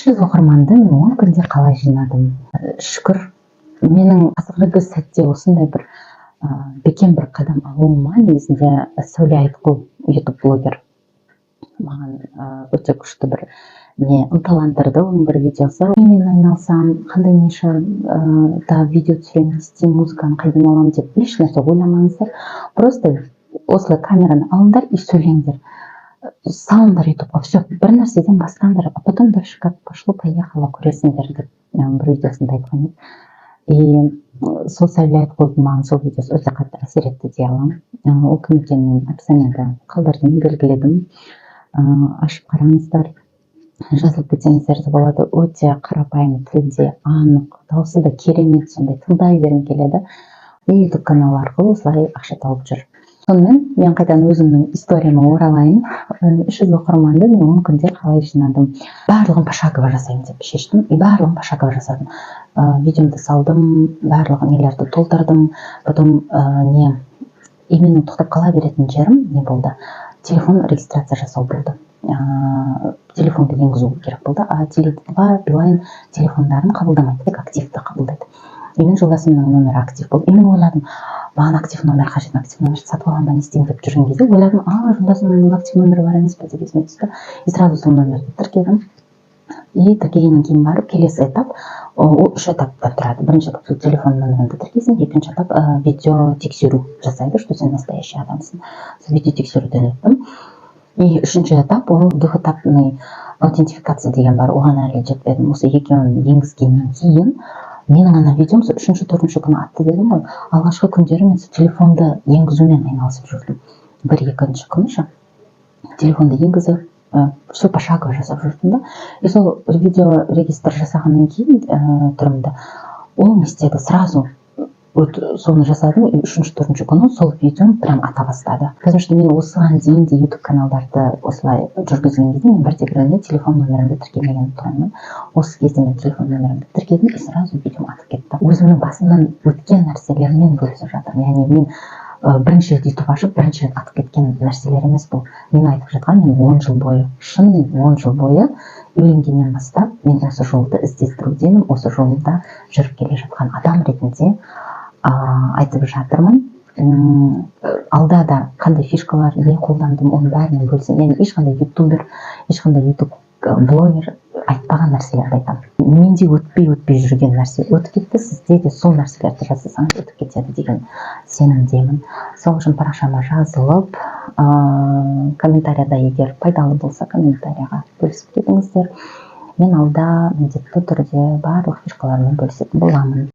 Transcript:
300 оқырманды мен 10 күнде қалай жинадым? Шүкір, менің қазіргі сәтте осындай бір бекем бір қадам алуыма негізінде Сәуле Айтқұл YouTube блогер маған өте күшті бір не ынталандырды. Оның бір видеосы. Мен айналсам, қандай нишада видео түсіремін, не істеймін, музыканы қайдан аламын деп еш нәрсе ойламаңыздар. Просто осылай камераны алыңдар и сөйлеңдер. Салыңдар ютубқа, все, бір нәрседен бастаңдар, а потом дальше как пошло-поехало көресіңдер деп бір видеосында айтқан еді. И сол Сәуле Айтқұлдың маған сол видеосы өте қатты әсер етті дей аламын. Ол кім екенін описаниеда қалдырдым, белгіледім. Ашып қараңыздар, жазылып кетсеңіздер де болады. Өте қарапайым тілде, анық, дауысы да керемет, сондай тыңдай бергім келеді. И YouTube каналы арқылы осылай ақша тауып жүр. Сонымен мен қайтадан өзімнің историяма оралайын. 300 оқырманды мен 10 күнде қалай жинадым. Барлығын пошагово жасайын деп шештім. И барлығын пошагово жасадым. Видеомды салдым, барлығын нелерді толтырдым. Потом именно тоқтап қала беретін жерім не болды? Телефон регистрация жасау болды. Телефонды енгізу керек болды. А Теле2 Билайн телефондарын қабылдамайды, тек активті қабылдайды. И мен жолдасымның номері актив болды. И мен ойладым, маған актив номер қажет, актив номер сатып алғанда не істеймін деп жүрген кезде ойладым, жолдасымның актив номері бар емес пе деп есіме түсті. И сразу сол номерді тіркедім. И тіркегеннен кейін барып, келесі этап, ол 3 этаптан тұрады. Бірінші этап сол телефон номеріңді тіркейсің, екінші этап видео тексеру жасайды, что сен настоящий адамсың. Сол видео тексеруден өттім. И үшінші этап, ол двухэтапный аутентификация деген бар, оған әлі жетпедім. Осы екеуін енгізгеннен кейін менің ана видеом сол 3-4 күні атты дедім ғой. Алғашқы күндері мен телефонды енгізумен айналысып жүрдім. 1-2 күні ше телефонды енгізіп, все пошагово жасап жүрдім да. И сол видео регистр жасағаннан кейін түрімді ол не істеді, сразу соны жасадым. И 3-4 күні сол видеом прям ата бастады. Потому что мен осыған дейін де YouTube каналдарды осылай жүргізген кезде мен бірде-бірінде телефон номерімді тіркемеген тұрамын. Осы кезде мен телефон номерімді тіркедім и сразу видеом атып кетті. Өзімнің басымнан өткен нәрселермен бөлісіп жатырмын. Яғни мен бірінші рет YouTube ашып, бірінші рет атып кеткен нәрселер емес бұл. Мен айтып жатқан, мен 10 жыл бойы, шынымен 10 жыл бойы үйленгеннен бастап мен осы жолды іздестірудемін, осы жолда жүріп келе жатқан адам ретінде айтып жатырмын. Алда да қандай фишкалар не қолдандым, оның бәрімен бөлісем. Яғни ешқандай ютубер, ешқандай YouTube блогер айтпаған нәрселерді айтамын. Менде өтпей жүрген нәрсе өтіп кетті, сізде де сол нәрселерді жасасаңыз өтіп кетеді деген сенімдемін. Сол үшін парақшама жазылып, комментарияда егер пайдалы болса, комментарияға бөлісіп кетіңіздер. Мен алда міндетті түрде барлық фишкалармен бөлісетін боламын.